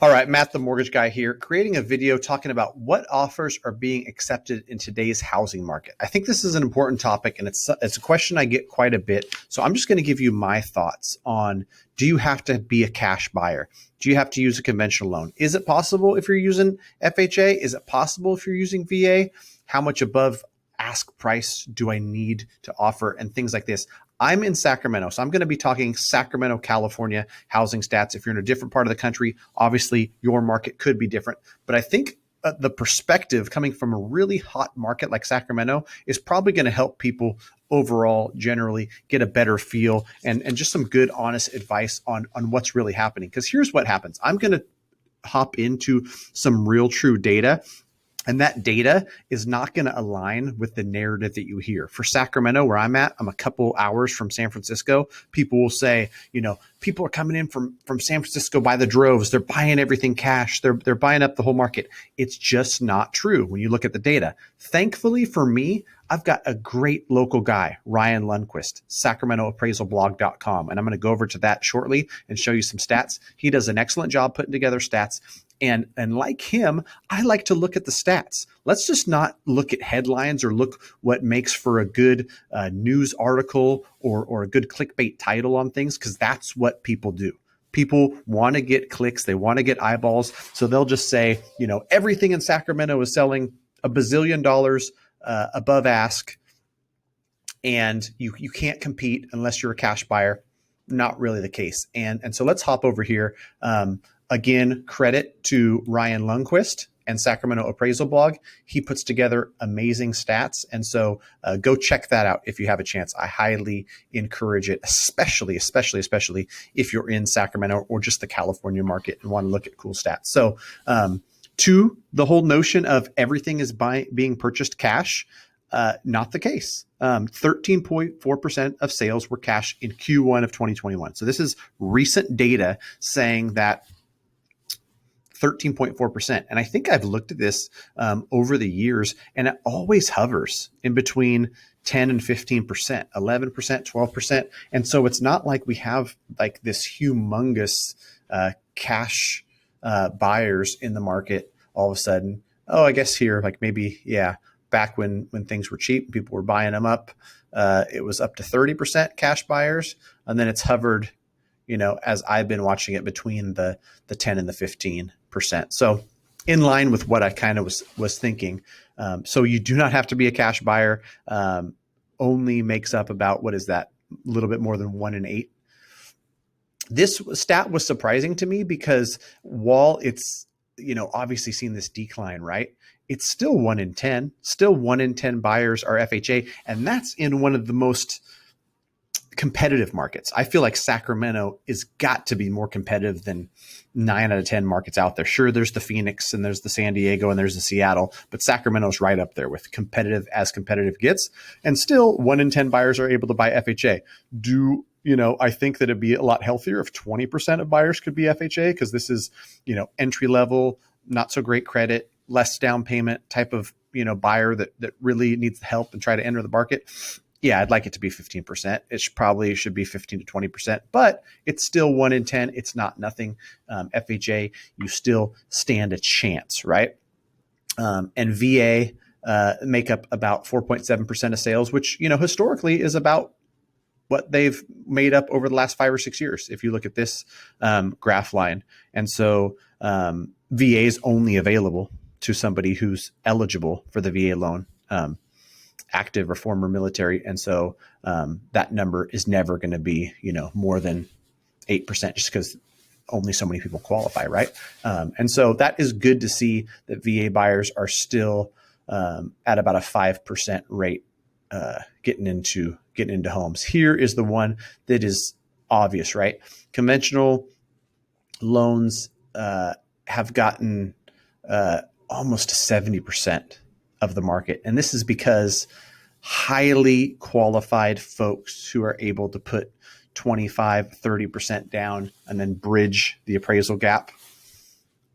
All right, Matt, the mortgage guy here, creating a video talking about what offers are being accepted in today's housing market. I think this is an important topic, and it's a question I get quite a bit. So I'm just going to give you my thoughts on: do you have to be a cash buyer? Do you have to use a conventional loan? Is it possible if you're using FHA? Is it possible if you're using VA? How much above ask price do I need to offer, and things like this? I'm in Sacramento, so I'm going to be talking Sacramento, California housing stats. If you're in a different part of the country, obviously your market could be different. But I think the perspective coming from a really hot market like Sacramento is probably going to help people overall generally get a better feel and just some good, honest advice on what's really happening. Because here's what happens. I'm going to hop into some real true data, and that data is not going to align with the narrative that you hear. For Sacramento, where I'm at, I'm a couple hours from San Francisco. People will say, people are coming in from San Francisco by the droves. They're buying everything cash. They're buying up the whole market. It's just not true when you look at the data. Thankfully for me, I've got a great local guy, Ryan Lundquist, SacramentoAppraisalBlog.com. And I'm going to go over to that shortly and show you some stats. He does an excellent job putting together stats. And like him, I like to look at the stats. Let's just not look at headlines or look what makes for a good news article or a good clickbait title on things, because that's what people do. People want to get clicks. They want to get eyeballs. So they'll just say, everything in Sacramento is selling $1 bazillion above ask, and you can't compete unless you're a cash buyer. Not really the case. And so let's hop over here. Again, credit to Ryan Lundquist and Sacramento Appraisal Blog. He puts together amazing stats. And so go check that out if you have a chance. I highly encourage it, especially if you're in Sacramento or just the California market and want to look at cool stats. So to the whole notion of everything is being purchased cash, not the case. 13.4% of sales were cash in Q1 of 2021. So this is recent data saying that 13.4%. And I think I've looked at this over the years, and it always hovers in between 10 and 15%, 11%, 12%. And so it's not like we have like this humongous cash buyers in the market all of a sudden. Oh, I guess here, like maybe, yeah, back when things were cheap, people were buying them up. It was up to 30% cash buyers. And then it's hovered, as I've been watching it, between the 10 and the 15%. So in line with what I kind of was thinking. So you do not have to be a cash buyer. Only makes up about, what is that? A little bit more than 1 in 8. This stat was surprising to me because while it's, obviously seen this decline, right? It's still 1 in 10. Still 1 in 10 buyers are FHA. And that's in one of the most competitive markets. I feel like Sacramento is got to be more competitive than 9 out of 10 markets out there. Sure, there's the Phoenix and there's the San Diego and there's the Seattle, but Sacramento's right up there with competitive as competitive gets. And still 1 in 10 buyers are able to buy FHA. I think that it'd be a lot healthier if 20% of buyers could be FHA, because this is, entry level, not so great credit, less down payment type of, buyer that really needs help and try to enter the market. Yeah, I'd like it to be 15%. It probably should be 15 to 20%, but it's still 1 in 10. It's not nothing. FHA, you still stand a chance, right? And VA make up about 4.7% of sales, which, historically is about what they've made up over the last 5 or 6 years, if you look at this graph line. And so VA is only available to somebody who's eligible for the VA loan, active or former military. And so that number is never going to be, more than 8%, just because only so many people qualify, right? And so that is good to see that VA buyers are still at about a 5% rate getting into homes. Here is the one that is obvious, right? Conventional loans have gotten almost 70% of the market. And this is because highly qualified folks who are able to put 25, 30% down and then bridge the appraisal gap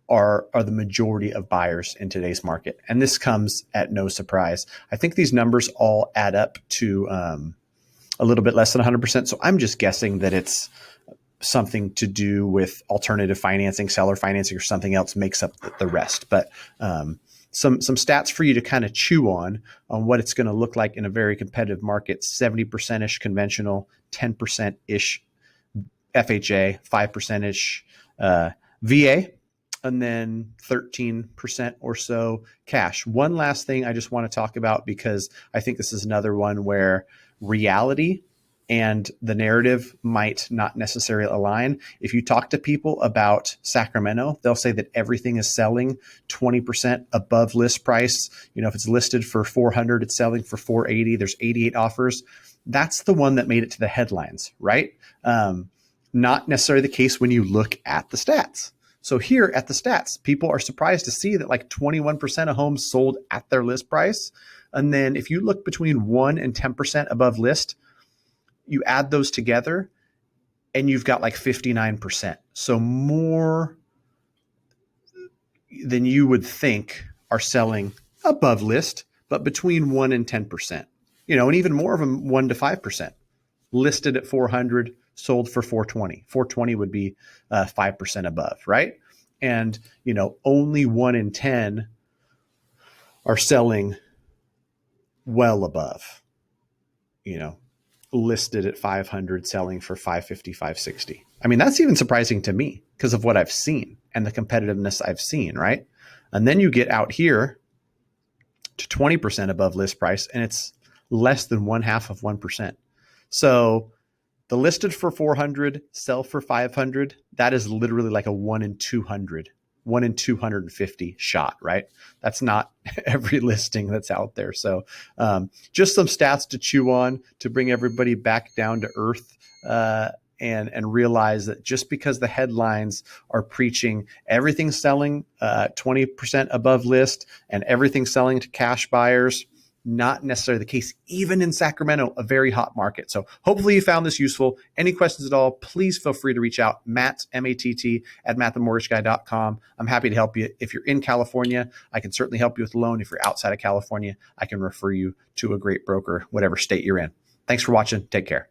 are the majority of buyers in today's market. And this comes at no surprise. I think these numbers all add up to a little bit less than 100%. So I'm just guessing that it's something to do with alternative financing, seller financing, or something else makes up the rest. But some stats for you to kind of chew on what it's going to look like in a very competitive market: 70%-ish conventional, 10%-ish FHA, 5%-ish VA, and then 13% or so cash. One last thing I just want to talk about, because I think this is another one where reality and the narrative might not necessarily align. If you talk to people about Sacramento, they'll say that everything is selling 20% above list price. If it's listed for 400, it's selling for 480. There's 88 offers. That's the one that made it to the headlines, right? Not necessarily the case when you look at the stats. So here at the stats, people are surprised to see that like 21% of homes sold at their list price. And then if you look between 1 and 10% above list, you add those together and you've got like 59%. So more than you would think are selling above list, but between 1 and 10%, and even more of them 1 to 5%, listed at 400, sold for 420. 420 would be 5% above, right? And, only 1 in 10 are selling well above, listed at 500, selling for 550, 560. I mean, that's even surprising to me because of what I've seen and the competitiveness I've seen, right? And then you get out here to 20% above list price, and it's less than 1/2 of 1%. So the listed for 400, sell for 500, that is literally like a 1 in 200, 1 in 250 shot, right? That's not every listing that's out there. So just some stats to chew on to bring everybody back down to earth and realize that just because the headlines are preaching everything's selling 20% above list and everything's selling to cash buyers, not necessarily the case, even in Sacramento, a very hot market. So hopefully you found this useful. Any questions at all, please feel free to reach out. Matt, M-A-T-T, at mattthemortgageguy.com. I'm happy to help you. If you're in California, I can certainly help you with a loan. If you're outside of California, I can refer you to a great broker, whatever state you're in. Thanks for watching. Take care.